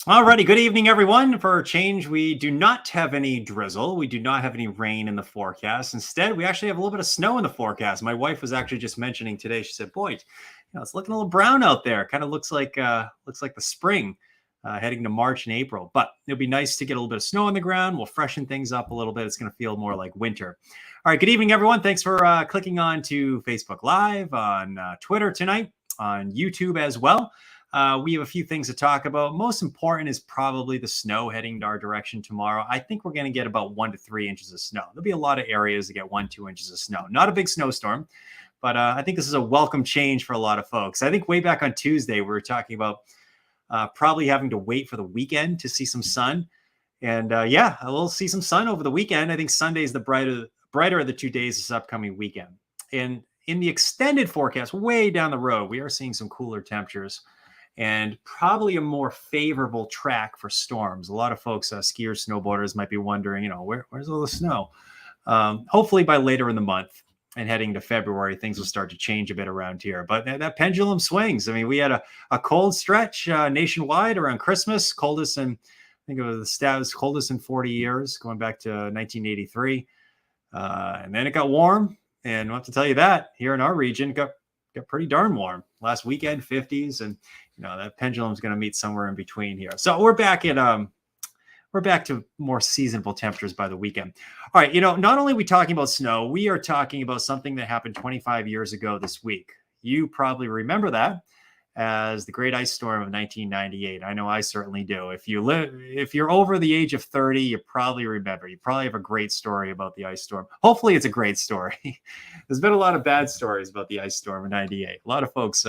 Alrighty, good evening, everyone. For a change, we do not have any drizzle. We do not have any rain in the forecast. Instead, we actually have a little bit of snow in the forecast. My wife was actually just mentioning today. She said, "Boy, it's looking a little brown out there. Kind of looks like the spring, heading to March and April. But it'll be nice to get a little bit of snow on the ground. We'll freshen things up a little bit. It's going to feel more like winter." All right, good evening, everyone. Thanks for clicking on to Facebook Live, on Twitter tonight, on YouTube as well. We have a few things to talk about. Most important is probably the snow heading to our direction tomorrow. I think we're going to get about 1 to 3 inches of snow. There'll be a lot of areas that get 1, 2 inches of snow. Not a big snowstorm, but I think this is a welcome change for a lot of folks. I think way back on Tuesday, we were talking about probably having to wait for the weekend to see some sun. And yeah, we'll see some sun over the weekend. I think Sunday is the brighter of the 2 days this upcoming weekend. And in the extended forecast, way down the road, we are seeing some cooler temperatures and probably a more favorable track for storms. A lot of folks, skiers, snowboarders, might be wondering, where's all the snow? Hopefully by later in the month and heading to February, things will start to change a bit around here. But that pendulum swings. I mean, we had a cold stretch nationwide around Christmas, coldest in, I think it was the stat was coldest in 40 years, going back to 1983. And then it got warm. And I'll have to tell you that here in our region, it got pretty darn warm. Last weekend, 50s, and that pendulum is going to meet somewhere in between here. So we're back to more seasonable temperatures by the weekend. All right, not only are we talking about snow, we are talking about something that happened 25 years ago this week. You probably remember that as the Great Ice Storm of 1998. I know I certainly do. If you're over the age of 30, you probably remember. You probably have a great story about the ice storm. Hopefully it's a great story. There's been a lot of bad stories about the ice storm of 98. A lot of folks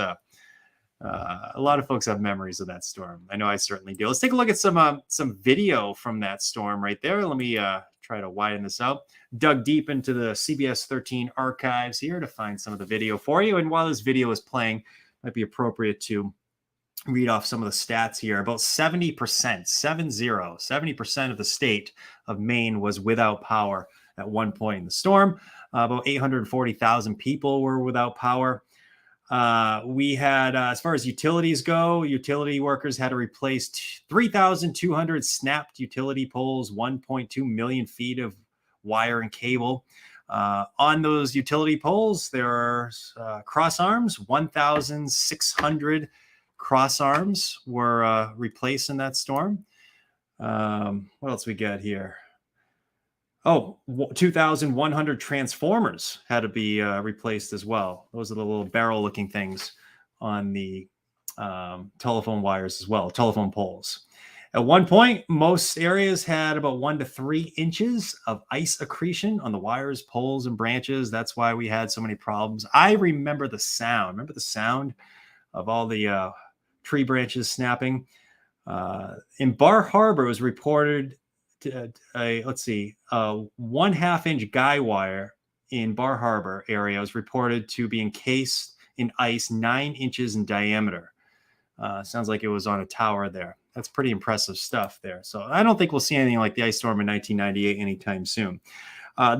have memories of that storm. I know I certainly do. Let's take a look at some video from that storm right there. Let me try to widen this out. Dug deep into the CBS 13 archives here to find some of the video for you. And while this video is playing, might be appropriate to read off some of the stats here. About 70% of the state of Maine was without power at one point in the storm. About 840,000 people were without power. We had, as far as utilities go, utility workers had to replace 3,200 snapped utility poles, 1.2 million feet of wire and cable. On those utility poles, there are cross arms. 1,600 cross arms were replaced in that storm. What else we got here? 2,100 transformers had to be replaced as well. Those are the little barrel-looking things on the telephone wires as well, telephone poles. At one point, most areas had about 1 to 3 inches of ice accretion on the wires, poles, and branches. That's why we had so many problems. I remember the sound. Remember the sound of all the tree branches snapping? In Bar Harbor, it was reported a 1/2 inch guy wire in Bar Harbor area was reported to be encased in ice 9 inches in diameter. Sounds like it was on a tower there. That's pretty impressive stuff there. So I don't think we'll see anything like the ice storm in 1998 anytime soon.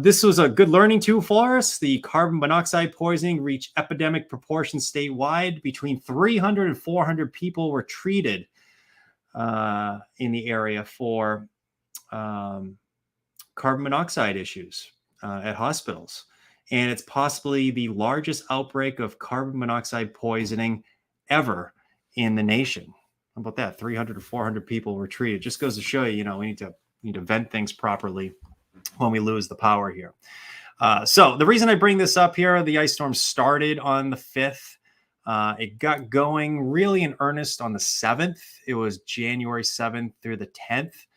This was a good learning tool for us. The carbon monoxide poisoning reached epidemic proportions statewide. Between 300 and 400 people were treated in the area for carbon monoxide issues at hospitals. And it's possibly the largest outbreak of carbon monoxide poisoning ever in the nation. How about that? 300 to 400 people were treated. Just goes to show you, we need to vent things properly when we lose the power here. So the reason I bring this up here, the ice storm started on the 5th. It got going really in earnest on the 7th. It was January 7th through the 10th.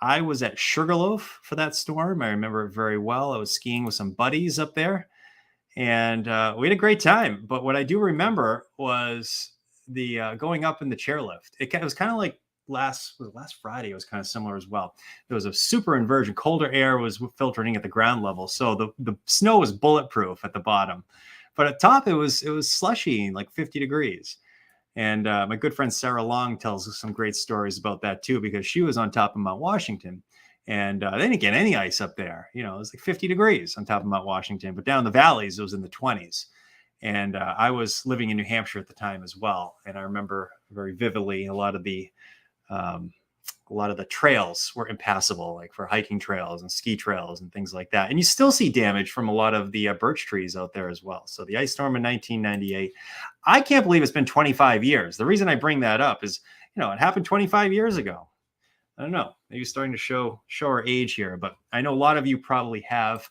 I was at Sugarloaf for that storm. I remember it very well. I was skiing with some buddies up there, and we had a great time. But what I do remember was the going up in the chairlift. It was kind of like last Friday. It was kind of similar as well. There was a super inversion. Colder air was filtering at the ground level, so the snow was bulletproof at the bottom, but at top it was slushy, like 50 degrees. And my good friend Sarah Long tells us some great stories about that too, because she was on top of Mount Washington, and they didn't get any ice up there. It was like 50 degrees on top of Mount Washington, but down the valleys it was in the 20s. And I was living in New Hampshire at the time as well. And I remember very vividly a lot of the um, a lot of the trails were impassable, like for hiking trails and ski trails and things like that. And you still see damage from a lot of the birch trees out there as well. So the ice storm in 1998, I can't believe it's been 25 years. The reason I bring that up is, it happened 25 years ago. I don't know. Maybe starting to show our age here, but I know a lot of you probably have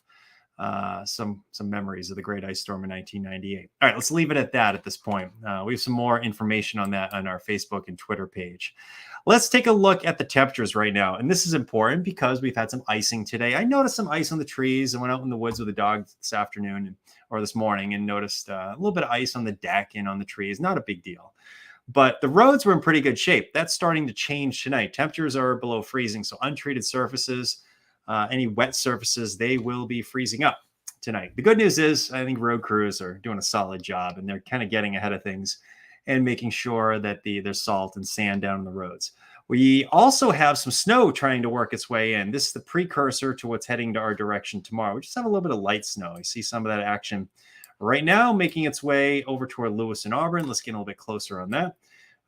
some memories of the Great Ice Storm in 1998. All right, let's leave it at that at this point. We have some more information on that on our Facebook and Twitter page. Let's take a look at the temperatures right now. And this is important because we've had some icing today. I noticed some ice on the trees. I went out in the woods with the dog this afternoon or this morning and noticed a little bit of ice on the deck and on the trees. Not a big deal. But the roads were in pretty good shape. That's starting to change tonight. Temperatures are below freezing. So untreated surfaces, any wet surfaces, they will be freezing up tonight. The good news is I think road crews are doing a solid job and they're kind of getting ahead of things and making sure that there's salt and sand down the roads. We also have some snow trying to work its way in. This is the precursor to what's heading to our direction tomorrow. We just have a little bit of light snow. You see some of that action right now making its way over toward Lewis and Auburn. Let's get a little bit closer on that.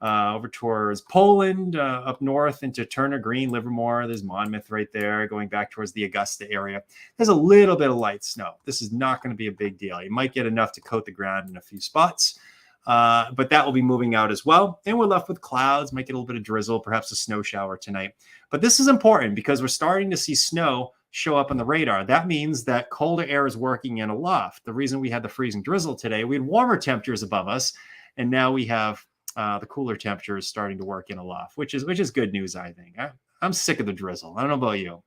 Over towards Poland, up north into Turner Green, Livermore. There's Monmouth right there, going back towards the Augusta area. There's a little bit of light snow. This is not going to be a big deal. You might get enough to coat the ground in a few spots, but that will be moving out as well. And we're left with clouds, might get a little bit of drizzle, perhaps a snow shower tonight. But this is important because we're starting to see snow show up on the radar. That means that colder air is working in aloft. The reason we had the freezing drizzle today, we had warmer temperatures above us, and now we have the cooler temperatures starting to work in aloft, which is good news, I think. I'm sick of the drizzle. I don't know about you.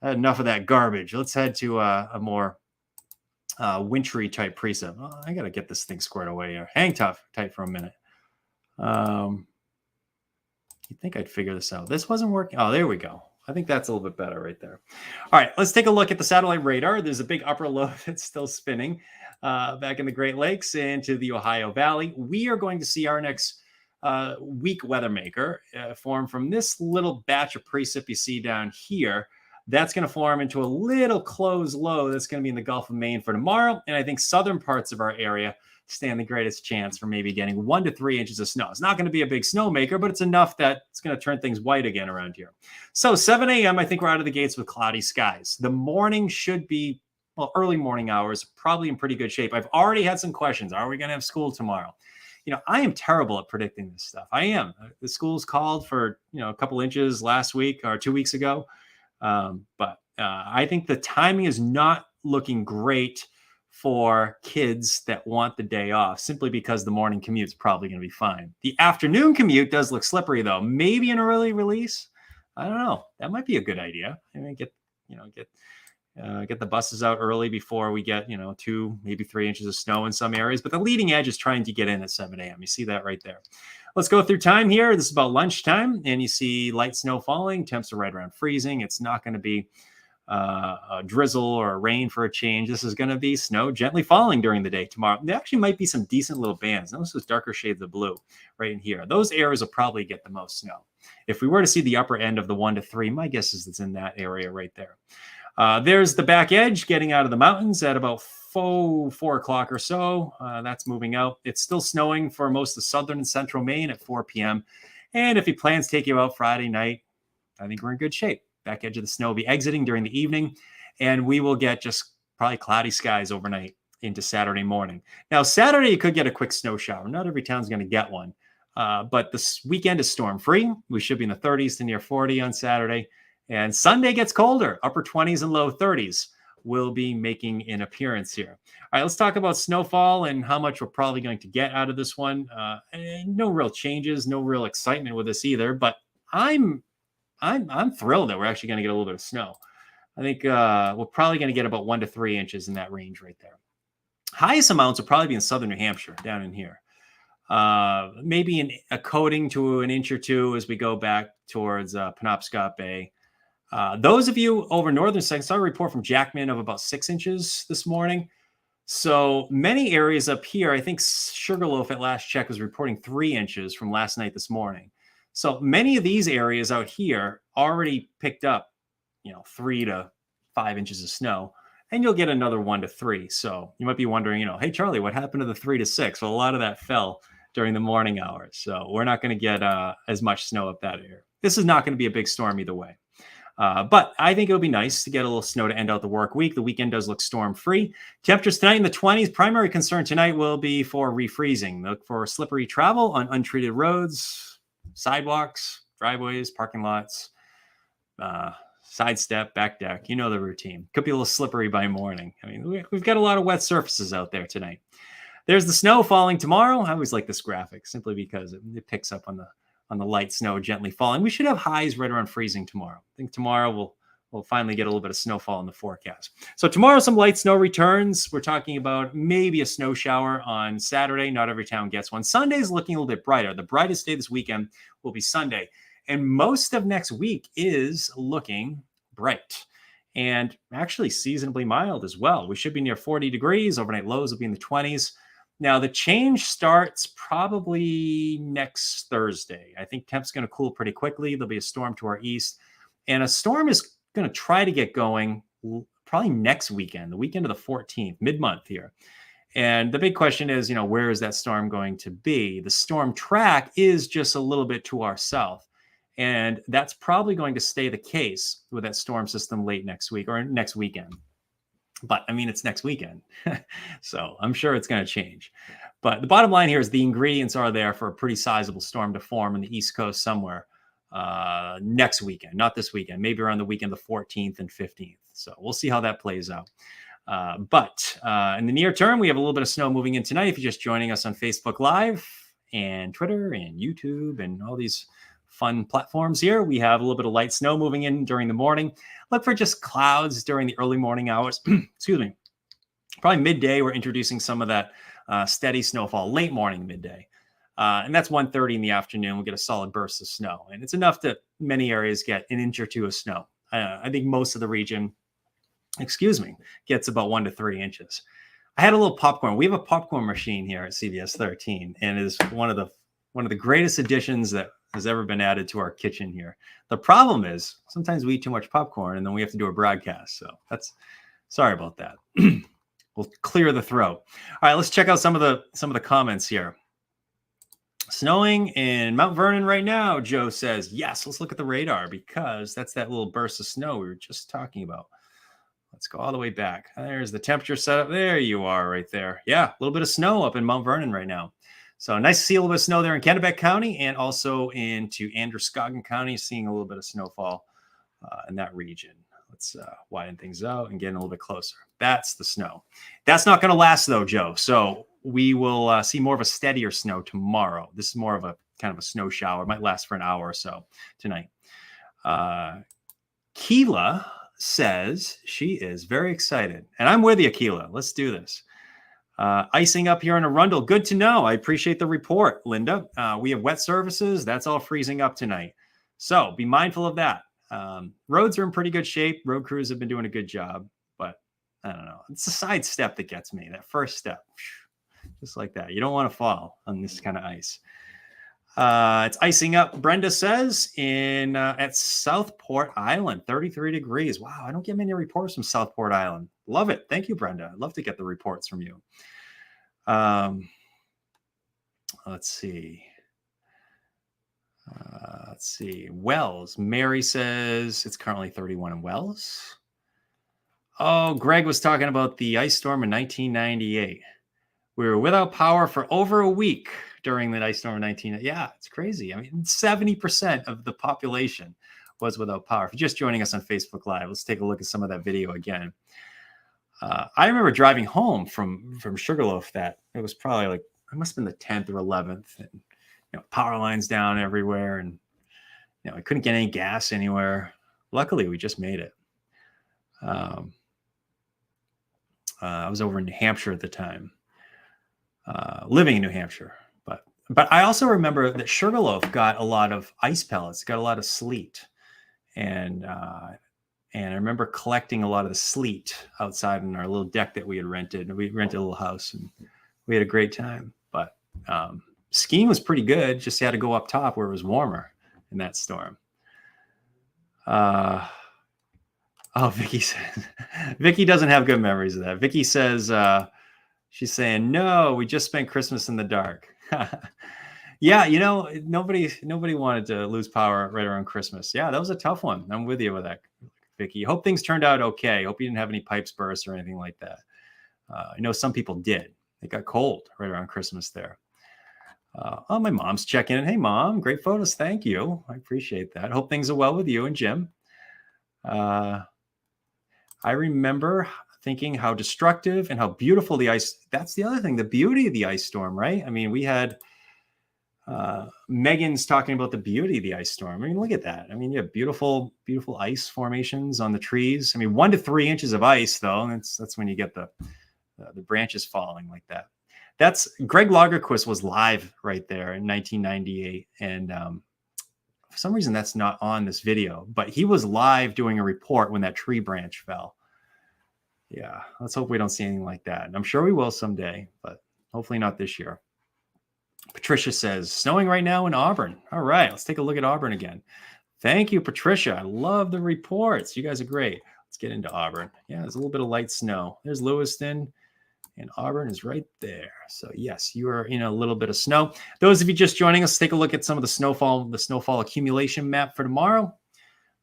Enough of that garbage. Let's head to a more wintry type preset. Well, I got to get this thing squared away here. Hang tight for a minute. You'd think I'd figure this out. This wasn't working. Oh, there we go. I think that's a little bit better right there. All right, let's take a look at the satellite radar. There's a big upper lobe that's still spinning back in the Great Lakes into the Ohio Valley. We are going to see our next weak weather maker form from this little batch of precip you see down here. That's going to form into a little closed low that's going to be in the Gulf of Maine for tomorrow. And I think southern parts of our area stand the greatest chance for maybe getting 1 to 3 inches of snow. It's not going to be a big snowmaker, but it's enough that it's going to turn things white again around here. So 7 a.m., I think we're out of the gates with cloudy skies. The morning should be, early morning hours, probably in pretty good shape. I've already had some questions. Are we going to have school tomorrow? I am terrible at predicting this stuff. I am. The school's called for, a couple inches last week or 2 weeks ago. But I think the timing is not looking great for kids that want the day off, simply because the morning commute is probably going to be fine. The afternoon commute does look slippery, though. Maybe an early release. I don't know. That might be a good idea. I mean, get the buses out early before we get 2, maybe 3 inches of snow in some areas. But the leading edge is trying to get in at 7 a.m. You see that right there. Let's go through time here. This is about lunchtime, and you see light snow falling. Temps are right around freezing. It's not going to be a drizzle or a rain for a change. This is going to be snow gently falling during the day tomorrow. There actually might be some decent little bands. Notice those darker shades of blue right in here. Those areas will probably get the most snow. If we were to see the upper end of the 1 to 3, my guess is it's in that area right there. There's the back edge getting out of the mountains at about 4 o'clock or so. That's moving out. It's still snowing for most of southern and central Maine at 4 p.m. And if your plans take you out Friday night, I think we're in good shape. Back edge of the snow will be exiting during the evening, and we will get just probably cloudy skies overnight into Saturday morning. Now, Saturday, you could get a quick snow shower. Not every town's going to get one, but this weekend is storm-free. We should be in the 30s to near 40 on Saturday, and Sunday gets colder. Upper 20s and low 30s will be making an appearance here. All right, let's talk about snowfall and how much we're probably going to get out of this one. And no real changes, no real excitement with this either, but I'm thrilled that we're actually going to get a little bit of snow. I think we're probably going to get about 1 to 3 inches in that range right there. Highest amounts will probably be in southern New Hampshire, down in here. Maybe a coating to an inch or two as we go back towards Penobscot Bay. Those of you over northern section, I saw a report from Jackman of about 6 inches this morning. So many areas up here, I think Sugarloaf at last check was reporting 3 inches from last night this morning. So many of these areas out here already picked up, 3 to 5 inches of snow, and you'll get another 1 to 3. So you might be wondering, hey, Charlie, what happened to the 3 to 6? Well, a lot of that fell during the morning hours. So we're not going to get as much snow up that this is not going to be a big storm either way. But I think it'll be nice to get a little snow to end out the work week. The weekend does look storm-free. Temperatures tonight in the 20s. Primary concern tonight will be for refreezing. Look for slippery travel on untreated roads, sidewalks, driveways, parking lots, side step, back deck. You know the routine. Could be a little slippery by morning. I mean, we've got a lot of wet surfaces out there tonight. There's the snow falling tomorrow. I always like this graphic simply because it picks up on the light snow gently falling. We should have highs right around freezing tomorrow. I think tomorrow we'll finally get a little bit of snowfall in the forecast. So tomorrow, some light snow returns. We're talking about maybe a snow shower on Saturday. Not every town gets one. Sunday's looking a little bit brighter. The brightest day this weekend will be Sunday. And most of next week is looking bright and actually seasonably mild as well. We should be near 40 degrees. Overnight lows will be in the 20s. Now, the change starts probably next Thursday. I think temps going to cool pretty quickly. There'll be a storm to our east. And a storm is going to try to get going probably next weekend, the weekend of the 14th, mid-month here. And the big question is, where is that storm going to be? The storm track is just a little bit to our south. And that's probably going to stay the case with that storm system late next week or next weekend. But I mean, it's next weekend. So I'm sure it's going to change. But the bottom line here is the ingredients are there for a pretty sizable storm to form in the East Coast somewhere next weekend, not this weekend, maybe around the weekend, the 14th and 15th. So we'll see how that plays out. But in the near term, we have a little bit of snow moving in tonight. If you're just joining us on Facebook Live and Twitter and YouTube and all these fun platforms here, we have a little bit of light snow moving in during the morning. Look for just clouds during the early morning hours. Excuse me. Probably midday, we're introducing some of that steady snowfall, late morning, midday. And that's 1:30 in the afternoon. We'll get a solid burst of snow. And it's enough that many areas get an inch or two of snow. I think most of the region, gets about 1 to 3 inches. I had a little popcorn. We have a popcorn machine here at CBS 13, and it is one of the greatest additions that has ever been added to our kitchen here. The problem is sometimes we eat too much popcorn and then we have to do a broadcast. So sorry about that. We'll clear the throat. All right, let's check out some of the comments here. Snowing in Mount Vernon right now, Joe says. Yes, let's look at the radar because that's that little burst of snow we were just talking about. Let's go all the way back. There's the temperature setup. There you are right there. Yeah, a little bit of snow up in Mount Vernon right now. So nice to see a little bit of snow there in Kennebec County and also into Androscoggin County, seeing a little bit of snowfall in that region. Let's widen things out and get in a little bit closer. That's the snow. That's not going to last though, Joe. So we will see more of a steadier snow tomorrow. This is more of a kind of a snow shower. It might last for an hour or so tonight. Keela says she is very excited. And I'm with you, Keela. Let's do this. Icing up here in Arundel. Good to know. I appreciate the report, Linda. We have wet surfaces. That's all freezing up tonight. So be mindful of that. Roads are in pretty good shape. Road crews have been doing a good job, but I don't know. It's the side step that gets me. That first step, just like that. You don't want to fall on this kind of ice. It's icing up, Brenda says, at Southport Island, 33 degrees. Wow, I don't get many reports from Southport Island. Love it. Thank you, Brenda. I'd love to get the reports from you. Let's see. Wells. Mary says it's currently 31 in Wells. Oh, Greg was talking about the ice storm in 1998. We were without power for over a week during the ice storm in 1998. Yeah, it's crazy. I mean, 70% of the population was without power. If you're just joining us on Facebook Live, let's take a look at some of that video again. I remember driving home from Sugarloaf that it was probably like, it must have been the 10th or 11th. And, power lines down everywhere. And, I couldn't get any gas anywhere. Luckily, we just made it. I was over in New Hampshire at the time, living in New Hampshire. But I also remember that Sugarloaf got a lot of ice pellets, got a lot of sleet. And I remember collecting a lot of the sleet outside in our little deck that we had rented. We rented a little house and we had a great time. But skiing was pretty good. Just had to go up top where it was warmer in that storm. Vicky says, Vicky doesn't have good memories of that. Vicky says, she's saying, no, we just spent Christmas in the dark. Yeah, nobody wanted to lose power right around Christmas. Yeah, that was a tough one. I'm with you with that, Vicky. Hope things turned out okay. Hope you didn't have any pipes burst or anything like that. I know some people did. It got cold right around Christmas there. Oh, my mom's checking in. Hey, Mom, great photos. Thank you. I appreciate that. Hope things are well with you and Jim. I remember thinking how destructive and how beautiful the ice. That's the other thing, the beauty of the ice storm, right? I mean, we had Megan's talking about the beauty of the ice storm. I mean, look at that. I mean, you have beautiful, beautiful ice formations on the trees. I mean, 1 to 3 inches of ice, though. That's when you get the branches falling like that. That's Greg Lagerquist was live right there in 1998, and for some reason that's not on this video, but he was live doing a report when that tree branch fell. Yeah, let's hope we don't see anything like that. And I'm sure we will someday, but hopefully not this year. Patricia says, snowing right now in Auburn. All right, let's take a look at Auburn again. Thank you, Patricia. I love the reports. You guys are great. Let's get into Auburn. Yeah, there's a little bit of light snow. There's Lewiston, and Auburn is right there. So yes, you are in a little bit of snow. Those of you just joining us, take a look at some of the snowfall accumulation map for tomorrow.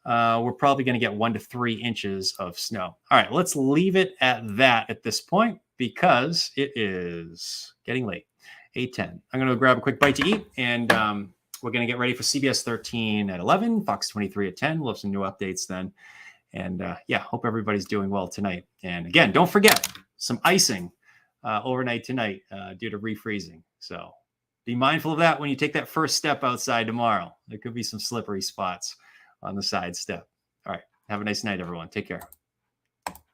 We're probably going to get 1 to 3 inches of snow. All right, let's leave it at that at this point because it is getting late. 8:10. I'm going to grab a quick bite to eat, and we're going to get ready for CBS 13 at 11, Fox 23 at 10. We'll have some new updates then. And yeah, hope everybody's doing well tonight. And again, don't forget some icing overnight tonight due to refreezing. So be mindful of that when you take that first step outside tomorrow. There could be some slippery spots on the side step. All right. Have a nice night, everyone. Take care.